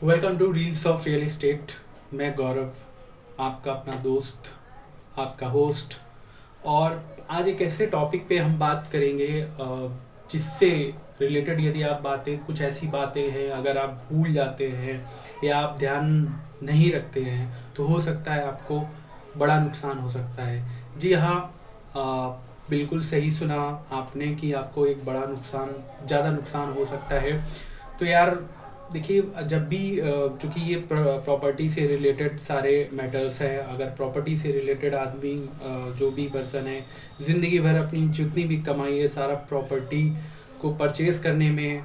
Welcome to reels of real estate. मैं गौरव, आपका अपना दोस्त, आपका होस्ट। और आज एक ऐसे टॉपिक पे हम बात करेंगे जिससे रिलेटेड यदि आप बातें कुछ ऐसी बातें हैं अगर आप भूल जाते हैं या आप ध्यान नहीं रखते हैं तो हो सकता है आपको बड़ा नुकसान हो सकता है। जी हाँ, बिल्कुल सही सुना आपने कि आपको एक बड़ा नुकसान, ज़्यादा नुकसान हो सकता है। तो यार देखिए, जब भी चूंकि ये प्रॉपर्टी से रिलेटेड सारे मैटर्स हैं, अगर प्रॉपर्टी से रिलेटेड आदमी जो भी पर्सन है ज़िंदगी भर अपनी जितनी भी कमाई है सारा प्रॉपर्टी को परचेज करने में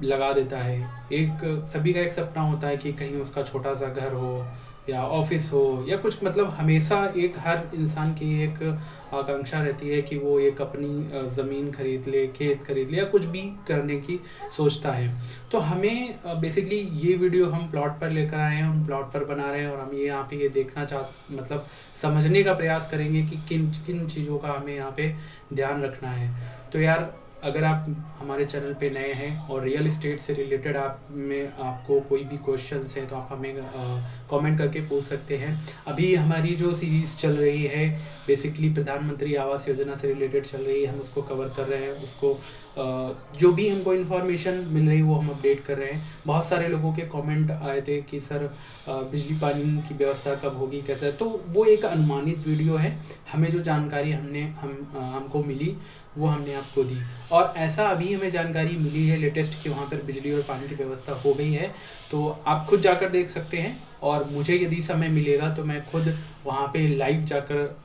लगा देता है। एक सभी का एक सपना होता है कि कहीं उसका छोटा सा घर हो या ऑफिस हो या कुछ, मतलब हमेशा एक हर इंसान की एक आकांक्षा रहती है कि वो एक अपनी ज़मीन खरीद ले, खेत खरीद ले या कुछ भी करने की सोचता है। तो हमें बेसिकली ये वीडियो हम प्लॉट पर लेकर आए हैं, हम प्लॉट पर बना रहे हैं और हम ये यहाँ पे ये देखना मतलब समझने का प्रयास करेंगे कि किन किन चीज़ों का हमें यहाँ पे ध्यान रखना है। तो यार, अगर आप हमारे चैनल पे नए हैं और रियल एस्टेट से रिलेटेड आपको कोई भी क्वेश्चंस हैं तो आप हमें कमेंट करके पूछ सकते हैं। अभी हमारी जो सीरीज़ चल रही है बेसिकली प्रधानमंत्री आवास योजना से रिलेटेड चल रही है, हम उसको कवर कर रहे हैं। उसको जो भी हमको इन्फॉर्मेशन मिल रही है वो हम अपडेट कर रहे हैं। बहुत सारे लोगों के कमेंट आए थे कि सर बिजली पानी की व्यवस्था कब होगी, कैसा है। तो वो एक अनुमानित वीडियो है, हमें जो जानकारी हमको मिली वो हमने आपको दी। और ऐसा अभी हमें जानकारी मिली है लेटेस्ट कि वहाँ पर बिजली और पानी की व्यवस्था हो गई है। तो आप खुद जाकर देख सकते हैं और मुझे यदि समय मिलेगा तो मैं खुद वहाँ पे लाइव जाकर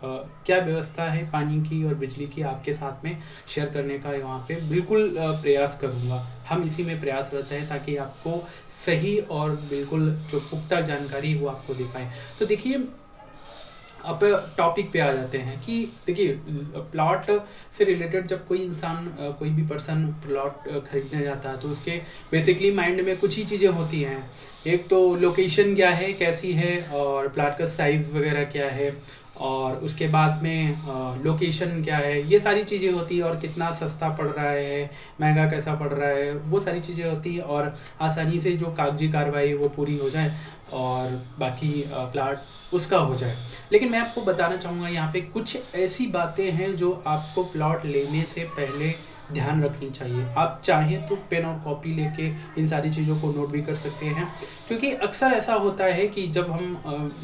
क्या व्यवस्था है पानी की और बिजली की आपके साथ में शेयर करने का वहाँ पे बिल्कुल प्रयास करूँगा। हम इसी में प्रयासरत हैं ताकि आपको सही और बिल्कुल जो पुख्ता जानकारी वो आपको दे पाए। तो देखिए, अब टॉपिक पे आ जाते हैं कि देखिए, प्लॉट से रिलेटेड जब कोई इंसान कोई भी पर्सन प्लॉट खरीदने जाता है तो उसके बेसिकली माइंड में कुछ ही चीज़ें होती हैं। एक तो लोकेशन क्या है, कैसी है, और प्लॉट का साइज़ वगैरह क्या है, और उसके बाद में लोकेशन क्या है, ये सारी चीज़ें होती है। और कितना सस्ता पड़ रहा है, महंगा कैसा पड़ रहा है, वो सारी चीज़ें होती है। और आसानी से जो कागजी कार्रवाई वो पूरी हो जाए और बाकी प्लॉट उसका हो जाए। लेकिन मैं आपको बताना चाहूँगा यहाँ पे कुछ ऐसी बातें हैं जो आपको प्लॉट लेने से पहले ध्यान रखनी चाहिए। आप चाहें तो पेन और कॉपी लेके इन सारी चीज़ों को नोट भी कर सकते हैं, क्योंकि अक्सर ऐसा होता है कि जब हम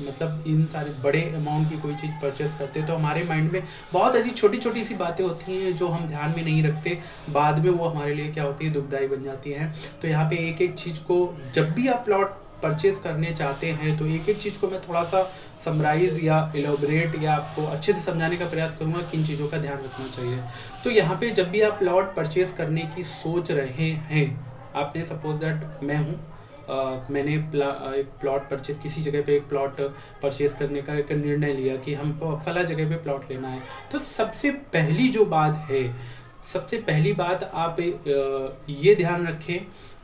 मतलब इन सारे बड़े अमाउंट की कोई चीज़ परचेस करते हैं तो हमारे माइंड में बहुत ऐसी छोटी छोटी सी बातें होती हैं जो हम ध्यान में नहीं रखते। बाद में वो हमारे लिए क्या होती है, दुखदायी बन जाती हैं। तो यहाँ पे एक एक चीज़ को, जब भी आप प्लॉट परचेज करने चाहते हैं तो एक एक चीज़ को मैं थोड़ा सा समराइज या एलोबरेट या आपको अच्छे से समझाने का प्रयास करूंगा किन चीज़ों का ध्यान रखना चाहिए। तो यहाँ पे जब भी आप प्लॉट परचेज करने की सोच रहे हैं, आपने सपोज दैट मैं हूँ, मैंने एक प्लॉट परचेज, किसी जगह पे एक प्लॉट परचेज करने का एक निर्णय लिया कि हमको फला जगह पे प्लॉट लेना है। तो सबसे पहली जो बात है, सबसे पहली बात आप ये ध्यान रखें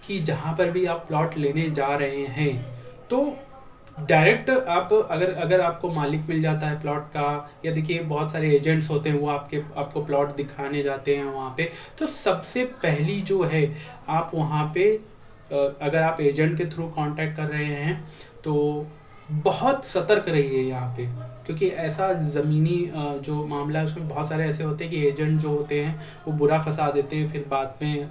कि जहाँ पर भी आप प्लॉट लेने जा रहे हैं तो डायरेक्ट आप, अगर आपको मालिक मिल जाता है प्लॉट का, या देखिए बहुत सारे एजेंट्स होते हैं वो आपको प्लॉट दिखाने जाते हैं वहाँ पे। तो सबसे पहली जो है, आप वहाँ पे अगर आप एजेंट के थ्रू कांटेक्ट कर रहे हैं तो बहुत सतर्क रहिए यहाँ पे, क्योंकि ऐसा ज़मीनी जो मामला है उसमें बहुत सारे ऐसे होते हैं कि एजेंट जो होते हैं वो बुरा फंसा देते हैं। फिर बाद में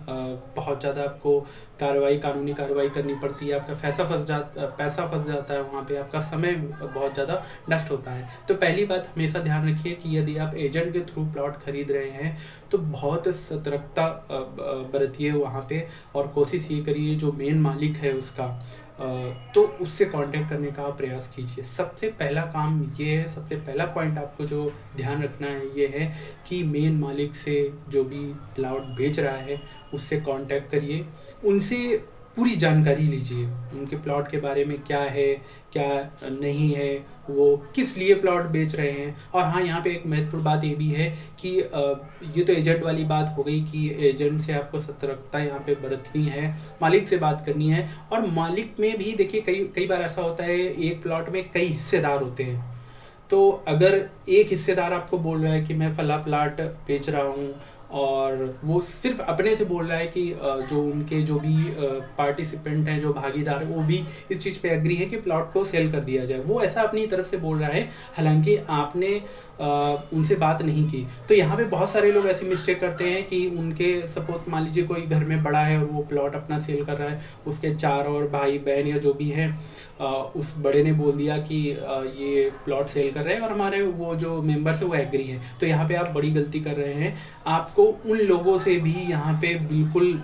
बहुत ज़्यादा आपको कानूनी कार्रवाई करनी पड़ती है, आपका पैसा फंस जाता है वहाँ पे, आपका समय बहुत ज़्यादा नष्ट होता है। तो पहली बात हमेशा ध्यान रखिए कि यदि आप एजेंट के थ्रू प्लॉट खरीद रहे हैं तो बहुत सतर्कता बरतिए वहाँ पे, और कोशिश ये करिए जो मेन मालिक है उसका तो उससे कांटेक्ट करने का प्रयास कीजिए। सबसे पहला काम ये है, सबसे पहला पॉइंट आपको जो ध्यान रखना है ये है कि मेन मालिक से, जो भी प्लॉट बेच रहा है उससे कांटेक्ट करिए, उनसे पूरी जानकारी लीजिए, उनके प्लॉट के बारे में क्या है क्या नहीं है, वो किस लिए प्लॉट बेच रहे हैं। और हाँ, यहाँ पे एक महत्वपूर्ण बात ये भी है कि ये तो एजेंट वाली बात हो गई कि एजेंट से आपको सतर्कता यहाँ पे बरतनी है, मालिक से बात करनी है। और मालिक में भी देखिए कई कई बार ऐसा होता है, एक प्लॉट में कई हिस्सेदार होते हैं। तो अगर एक हिस्सेदार आपको बोल रहा है कि मैं फला प्लाट बेच रहा हूँ और वो सिर्फ अपने से बोल रहा है कि जो उनके जो भी पार्टिसिपेंट हैं, जो भागीदार हैं, वो भी इस चीज़ पे एग्री है कि प्लॉट को सेल कर दिया जाए। वो ऐसा अपनी तरफ से बोल रहा है, हालांकि आपने उनसे बात नहीं की। तो यहाँ पे बहुत सारे लोग ऐसी मिस्टेक करते हैं कि उनके सपोज मान लीजिए कोई घर में बड़ा है और वो प्लॉट अपना सेल कर रहा है, उसके 4 और भाई बहन या जो भी हैं, उस बड़े ने बोल दिया कि ये प्लॉट सेल कर रहे हैं और हमारे वो जो मेंबर्स है वो एग्री है। तो यहाँ पे आप बड़ी गलती कर रहे हैं। आपको उन लोगों से भी यहाँ पे बिल्कुल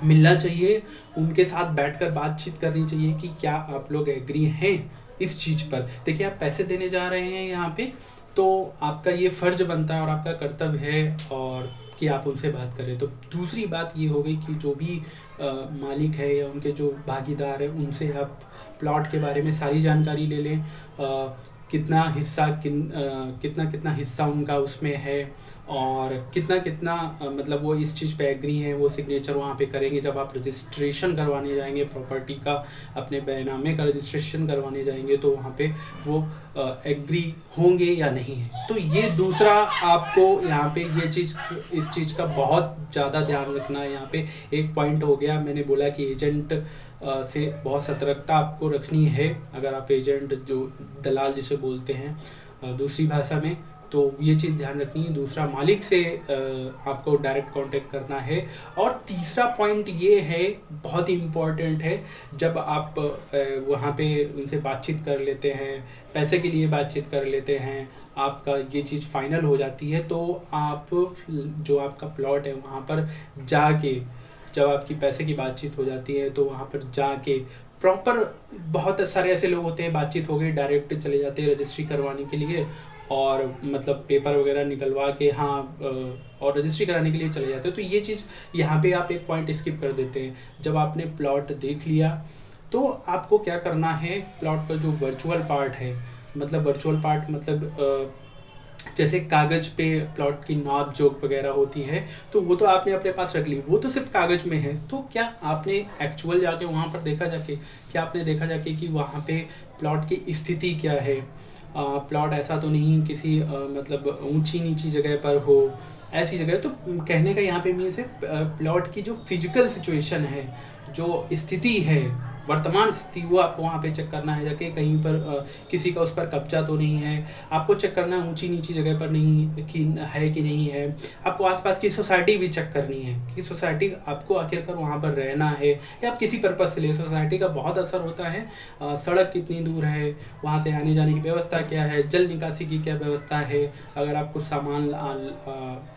मिलना चाहिए, उनके साथ बैठकर बातचीत करनी चाहिए कि क्या आप लोग एग्री हैं इस चीज़ पर। देखिए, आप पैसे देने जा रहे हैं यहाँ पे, तो आपका ये फ़र्ज बनता है और आपका कर्तव्य है और कि आप उनसे बात करें। तो दूसरी बात ये हो गई कि जो भी मालिक है या उनके जो भागीदार हैं, उनसे आप प्लॉट के बारे में सारी जानकारी ले लें। कितना हिस्सा कितना हिस्सा उनका उसमें है और कितना मतलब वो इस चीज़ पे एग्री हैं, वो सिग्नेचर वहाँ पे करेंगे। जब आप रजिस्ट्रेशन करवाने जाएंगे प्रॉपर्टी का, अपने बैनामे का रजिस्ट्रेशन करवाने जाएंगे, तो वहाँ पे वो एग्री होंगे या नहीं है। तो ये दूसरा आपको यहाँ पे ये चीज़, इस चीज़ का बहुत ज़्यादा ध्यान रखना है। यहाँ पे एक पॉइंट हो गया, मैंने बोला कि एजेंट से बहुत सतर्कता आपको रखनी है। अगर आप एजेंट, जो दलाल जिसे बोलते हैं दूसरी भाषा में, तो ये चीज़ ध्यान रखनी है। दूसरा, मालिक से आपको डायरेक्ट कांटेक्ट करना है। और तीसरा पॉइंट ये है, बहुत ही इम्पॉर्टेंट है, जब आप वहाँ पे उनसे बातचीत कर लेते हैं, पैसे के लिए बातचीत कर लेते हैं, आपका ये चीज़ फाइनल हो जाती है, तो आप जो आपका प्लॉट है वहाँ पर जाके, जब आपकी पैसे की बातचीत हो जाती है, तो वहाँ पर जाके प्रॉपर, बहुत सारे ऐसे लोग होते हैं, बातचीत हो गई, डायरेक्ट चले जाते हैं रजिस्ट्री करवाने के लिए, और मतलब पेपर वगैरह निकलवा के और रजिस्ट्री कराने के लिए चले जाते हैं। तो ये चीज़ यहाँ पे आप एक पॉइंट स्किप कर देते हैं। जब आपने प्लॉट देख लिया, तो आपको क्या करना है, प्लॉट का जो वर्चुअल पार्ट है, मतलब वर्चुअल पार्ट मतलब जैसे कागज पे प्लॉट की नाप जोख वगैरह होती है, तो वो तो आपने अपने पास रख ली, वो तो सिर्फ कागज में है। तो क्या आपने एक्चुअल जाके वहाँ पर देखा जाके, क्या आपने देखा जाके कि वहाँ पे प्लॉट की स्थिति क्या है? प्लॉट ऐसा तो नहीं किसी मतलब ऊंची नीची जगह पर हो, ऐसी जगह। तो कहने का यहाँ पे मीन्स है, प्लॉट की जो फिजिकल सिचुएशन है, जो स्थिति है, वर्तमान स्थिति, वो आपको वहाँ पे चेक करना है जाके। कहीं पर किसी का उस पर कब्जा तो नहीं है, आपको चेक करना है ऊंची नीची जगह पर नहीं कि है कि नहीं है। आपको आसपास की सोसाइटी भी चेक करनी है कि सोसाइटी आपको आखिरकार वहाँ पर रहना है या आप किसी पर्पज़ से ले। सोसाइटी का बहुत असर होता है, सड़क कितनी दूर है, वहाँ से आने जाने की व्यवस्था क्या है, जल निकासी की क्या व्यवस्था है, अगर आप कुछ सामान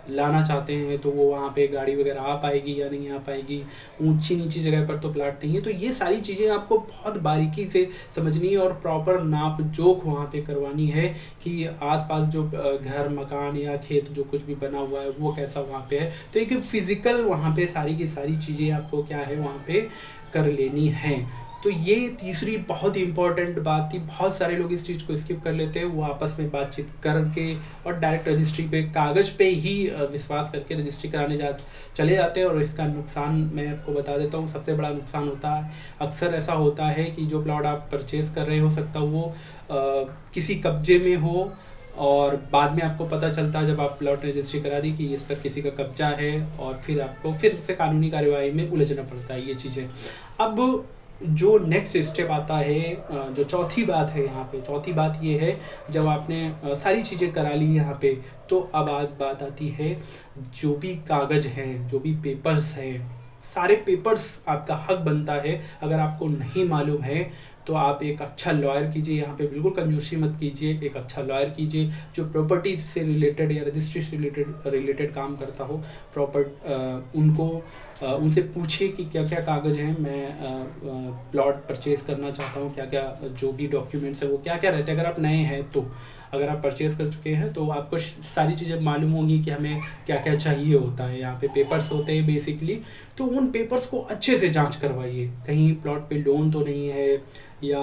लाना चाहते हैं तो वो वहाँ पे गाड़ी वगैरह आ पाएगी या नहीं आ पाएगी, ऊंची नीची जगह पर तो प्लाट नहीं है। तो ये सारी चीज़ें आपको बहुत बारीकी से समझनी है और प्रॉपर नाप जोख वहाँ पे करवानी है कि आसपास जो घर मकान या खेत जो कुछ भी बना हुआ है वो कैसा वहाँ पे है। तो एक फिजिकल वहाँ पे सारी की सारी चीज़ें आपको क्या है वहाँ पे कर लेनी है। तो ये तीसरी बहुत ही इंपॉर्टेंट बात थी। बहुत सारे लोग इस चीज़ को स्किप कर लेते हैं, वो आपस में बातचीत करके और डायरेक्ट रजिस्ट्री पे, कागज़ पे ही विश्वास करके रजिस्ट्री कराने चले जाते हैं। और इसका नुकसान मैं आपको बता देता हूँ, सबसे बड़ा नुकसान होता है, अक्सर ऐसा होता है कि जो प्लॉट आप परचेज़ कर रहे हो सकता है वो किसी कब्जे में हो और बाद में आपको पता चलता है जब आप प्लॉट रजिस्ट्री करा दी कि इस पर किसी का कब्जा है, और फिर आपको फिर से कानूनी कार्यवाही में उलझना पड़ता है ये चीज़ें। अब जो नेक्स्ट स्टेप आता है, जो चौथी बात है यहाँ पे, चौथी बात ये है, जब आपने सारी चीज़ें करा ली यहाँ पे, तो अब बात आती है जो भी कागज़ हैं, जो भी पेपर्स हैं, सारे पेपर्स आपका हक बनता है। अगर आपको नहीं मालूम है तो आप एक अच्छा लॉयर कीजिए, यहाँ पे बिल्कुल कंजूसी मत कीजिए, एक अच्छा लॉयर कीजिए जो प्रॉपर्टी से रिलेटेड या रजिस्ट्री से रिलेटेड काम करता हो। उनसे पूछिए कि क्या क्या कागज़ हैं, मैं प्लॉट परचेज़ करना चाहता हूँ, क्या क्या जो भी डॉक्यूमेंट्स है वो क्या क्या रहते हैं। अगर आप नए हैं तो, अगर आप परचेज़ कर चुके हैं तो आपको सारी चीज़ें मालूम होंगी कि हमें क्या क्या चाहिए होता है। यहाँ पे पेपर्स होते हैं बेसिकली, तो उन पेपर्स को अच्छे से जांच करवाइए, कहीं प्लॉट पे लोन तो नहीं है या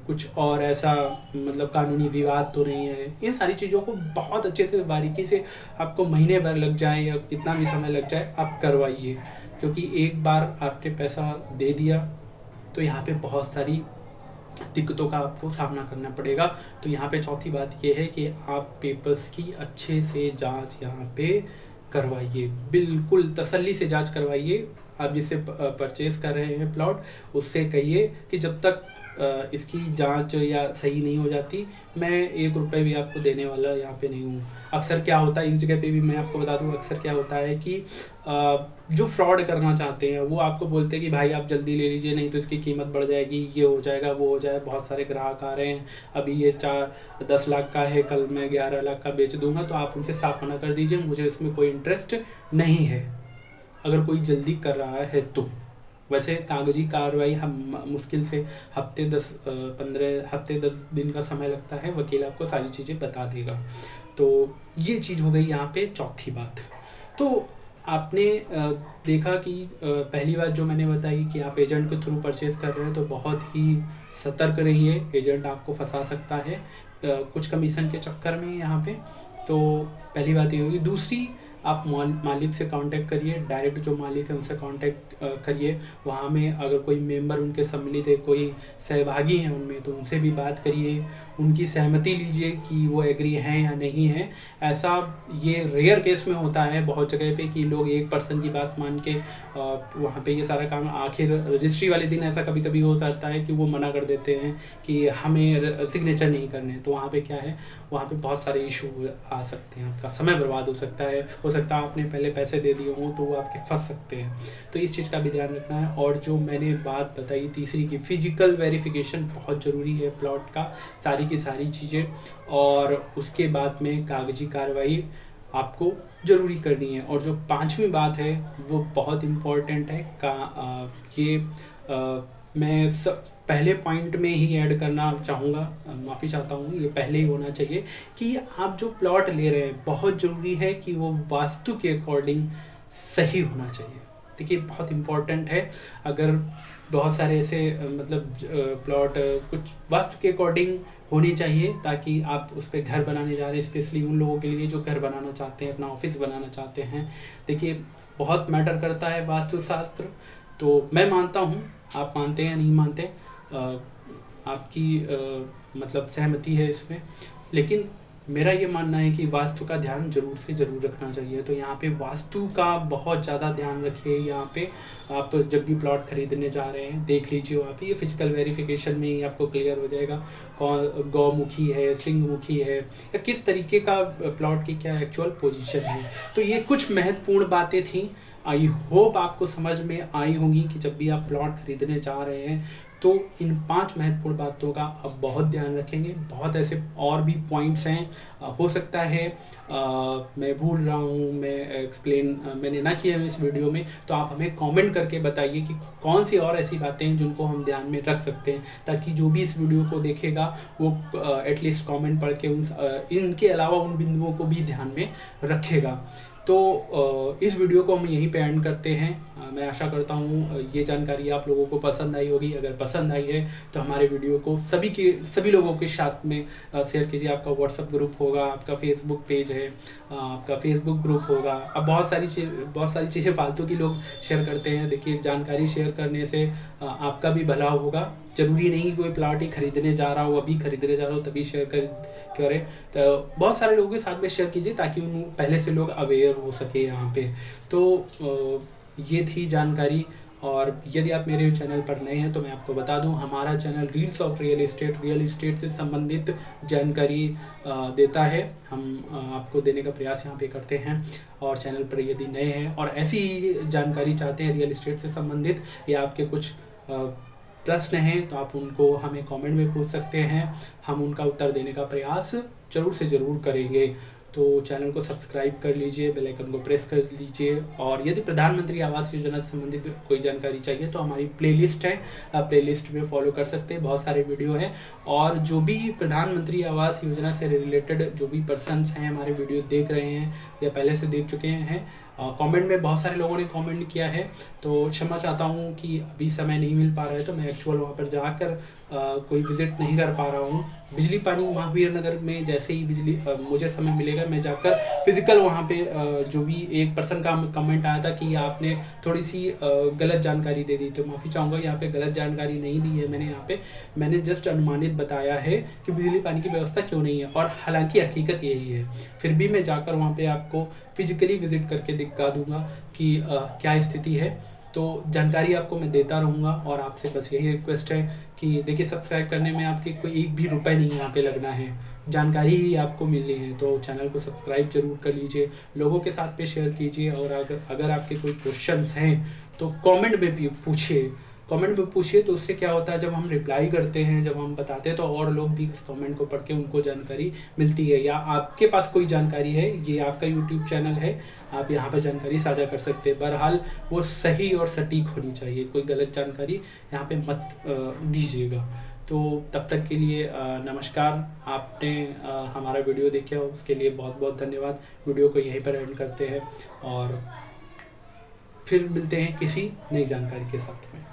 कुछ और ऐसा मतलब कानूनी विवाद तो नहीं है। इन सारी चीज़ों को बहुत अच्छे से बारीकी से, आपको महीने भर लग जाए या कितना भी समय लग जाए, आप करवाइए, क्योंकि एक बार आपने पैसा दे दिया तो यहाँ पे बहुत सारी दिक्कतों का आपको सामना करना पड़ेगा। तो यहाँ पे चौथी बात ये है कि आप पेपर्स की अच्छे से जांच यहाँ पे करवाइए, बिल्कुल तसल्ली से जांच करवाइए। आप जिससे परचेज कर रहे हैं प्लॉट, उससे कहिए कि जब तक इसकी जांच या सही नहीं हो जाती, मैं 1 रुपये भी आपको देने वाला यहाँ पे नहीं हूँ। अक्सर क्या होता है, इस जगह पे भी मैं आपको बता दूँ, अक्सर क्या होता है कि जो फ्रॉड करना चाहते हैं वो आपको बोलते हैं कि भाई आप जल्दी ले लीजिए, नहीं तो इसकी कीमत बढ़ जाएगी, ये हो जाएगा, वो हो जाएगा। बहुत सारे ग्राहक आ रहे हैं, अभी ये 10 लाख का है, कल मैं 11 लाख का बेच दूंगा। तो आप उनसे साफ मना कर दीजिए, मुझे इसमें कोई इंटरेस्ट नहीं है, अगर कोई जल्दी कर रहा है तो। वैसे कागजी कार्रवाई हम मुश्किल से हफ्ते 10 दिन का समय लगता है, वकील आपको सारी चीज़ें बता देगा। तो ये चीज़ हो गई यहाँ पे चौथी बात। तो आपने देखा कि पहली बात जो मैंने बताई कि आप एजेंट के थ्रू परचेज कर रहे हैं, तो बहुत ही सतर्क रहिए, एजेंट आपको फंसा सकता है कुछ कमीशन के चक्कर में यहाँ पे। तो पहली बात ये होगी। दूसरी, आप मालिक से कांटेक्ट करिए, डायरेक्ट जो मालिक है उनसे कांटेक्ट करिए। वहाँ में अगर कोई मेंबर उनके सम्मिलित है, कोई सहभागी हैं उनमें, तो उनसे भी बात करिए, उनकी सहमति लीजिए कि वो एग्री हैं या नहीं है। ऐसा ये रेयर केस में होता है बहुत जगह पे कि लोग एक पर्सन की बात मान के वहाँ पे ये सारा काम, आखिर रजिस्ट्री वाले दिन ऐसा कभी कभी हो जाता है कि वो मना कर देते हैं कि हमें सिग्नेचर नहीं करने। तो वहाँ पे क्या है, वहाँ पे बहुत सारे इशू आ सकते हैं, आपका समय बर्बाद हो सकता है, हो सकता है आपने पहले पैसे दे दिए हों तो वो आपके फंस सकते हैं। तो इस चीज़ का भी ध्यान रखना है। और जो मैंने बात बताई तीसरी की, फिजिकल वेरिफिकेशन बहुत ज़रूरी है प्लॉट का, सारी की सारी चीज़ें। और उसके बाद में कागजी कार्रवाई आपको ज़रूरी करनी है। और जो पांचवी बात है वो बहुत इम्पॉर्टेंट है मैं पहले पॉइंट में ही ऐड करना चाहूँगा, माफ़ी चाहता हूँ, ये पहले ही होना चाहिए कि आप जो प्लॉट ले रहे हैं, बहुत ज़रूरी है कि वो वास्तु के अकॉर्डिंग सही होना चाहिए। देखिए बहुत इम्पॉर्टेंट है। अगर बहुत सारे ऐसे मतलब प्लॉट कुछ वास्तु के अकॉर्डिंग होनी चाहिए, ताकि आप उस पर घर बनाने जा रहे हैं, स्पेशली उन लोगों के लिए जो घर बनाना चाहते हैं, अपना ऑफिस बनाना चाहते हैं। देखिए बहुत मैटर करता है वास्तुशास्त्र। तो मैं मानता हूँ, आप मानते हैं या नहीं मानते, आपकी मतलब सहमति है इसमें, लेकिन मेरा ये मानना है कि वास्तु का ध्यान जरूर से ज़रूर रखना चाहिए। तो यहाँ पे वास्तु का बहुत ज़्यादा ध्यान रखिए। यहाँ पे आप जब भी प्लॉट खरीदने जा रहे हैं, देख लीजिए वहाँ पे, ये फिजिकल वेरिफिकेशन में ही आपको क्लियर हो जाएगा कौन गौमुखी है, सिंहमुखी है, या किस तरीके का प्लॉट की क्या एक्चुअल पोजीशन है। तो ये कुछ महत्वपूर्ण बातें थी। आई होप आपको समझ में आई होंगी कि जब भी आप प्लॉट खरीदने जा रहे हैं तो इन 5 महत्वपूर्ण बातों का आप बहुत ध्यान रखेंगे। बहुत ऐसे और भी पॉइंट्स हैं, हो सकता है मैं भूल रहा हूँ, मैं एक्सप्लेन मैंने ना किया है इस वीडियो में, तो आप हमें कमेंट करके बताइए कि कौन सी और ऐसी बातें हैं जिनको हम ध्यान में रख सकते हैं, ताकि जो भी इस वीडियो को देखेगा वो एटलीस्ट कमेंट पढ़ के इनके अलावा उन बिंदुओं को भी ध्यान में रखेगा। तो इस वीडियो को हम यहीं पे एंड करते हैं। मैं आशा करता हूँ ये जानकारी आप लोगों को पसंद आई होगी। अगर पसंद आई है तो हमारे वीडियो को सभी लोगों के साथ में शेयर कीजिए। आपका व्हाट्सएप ग्रुप होगा, आपका फेसबुक पेज है, आपका फेसबुक ग्रुप होगा। अब बहुत सारी चीज़ें फालतू की लोग शेयर करते हैं। देखिए जानकारी शेयर करने से आपका भी भला होगा। जरूरी नहीं कोई प्लॉट ही खरीदने जा रहा हो, अभी खरीदने जा रहा हो तभी शेयर करें। तो बहुत सारे लोगों के साथ में शेयर कीजिए ताकि उन पहले से लोग अवेयर हो सके यहाँ पे। तो ये थी जानकारी। और यदि आप मेरे चैनल पर नए हैं तो मैं आपको बता दूं, हमारा channel reels of real estate से संबंधित जानकारी देता है। हम आपको देने का प्रयास यहाँ पे करते हैं। और चैनल पर यदि नए हैं और ऐसी ही जानकारी चाहते हैं रियल एस्टेट से संबंधित, या आपके कुछ प्रश्न हैं तो आप उनको हमें कमेंट में पूछ सकते हैं। हम उनका उत्तर देने का प्रयास जरूर से ज़रूर करेंगे। तो चैनल को सब्सक्राइब कर लीजिए, बेल आइकन को प्रेस कर लीजिए। और यदि प्रधानमंत्री आवास योजना से संबंधित कोई जानकारी चाहिए तो हमारी प्लेलिस्ट है, आप प्लेलिस्ट में फॉलो कर सकते हैं, बहुत सारे वीडियो हैं। और जो भी प्रधानमंत्री आवास योजना से रिलेटेड जो भी पर्सन्स हैं हमारे वीडियो देख रहे हैं या पहले से देख चुके हैं, कमेंट में बहुत सारे लोगों ने कमेंट किया है, तो क्षमा चाहता हूँ कि अभी समय नहीं मिल पा रहा है। तो मैं एक्चुअल वहाँ पर जाकर कोई विज़िट नहीं कर पा रहा हूँ। बिजली पानी महावीर नगर में जैसे ही बिजली मुझे समय मिलेगा मैं जाकर फिज़िकल वहाँ पे जो भी एक पर्सन का कमेंट आया था कि आपने थोड़ी सी गलत जानकारी दे दी, तो माफ़ी चाहूँगा, यहाँ पे गलत जानकारी नहीं दी है मैंने। यहाँ पे मैंने जस्ट अनुमानित बताया है कि बिजली पानी की व्यवस्था क्यों नहीं है, और हालांकि हकीकत यही है। फिर भी मैं जाकर वहाँ पे आपको फिजिकली विजिट करके दिखा दूंगा कि क्या स्थिति है। तो जानकारी आपको मैं देता रहूँगा, और आपसे बस यही रिक्वेस्ट है कि देखिए, सब्सक्राइब करने में आपके कोई एक भी रुपए नहीं यहाँ पे लगना है, जानकारी ही आपको मिलनी है। तो चैनल को सब्सक्राइब जरूर कर लीजिए, लोगों के साथ पे शेयर कीजिए, और अगर आपके कोई क्वेश्चंस हैं तो कमेंट में भी पूछिए। कमेंट में पूछिए तो उससे क्या होता है, जब हम रिप्लाई करते हैं, जब हम बताते हैं, तो और लोग भी उस कमेंट को पढ़ के उनको जानकारी मिलती है। या आपके पास कोई जानकारी है, ये आपका यूट्यूब चैनल है, आप यहाँ पर जानकारी साझा कर सकते हैं। बहरहाल वो सही और सटीक होनी चाहिए, कोई गलत जानकारी यहाँ पे मत दीजिएगा। तो तब तक के लिए नमस्कार। आपने हमारा वीडियो देखा, उसके लिए बहुत बहुत धन्यवाद। वीडियो को यहीं पर एंड करते हैं, और फिर मिलते हैं किसी नई जानकारी के साथ में।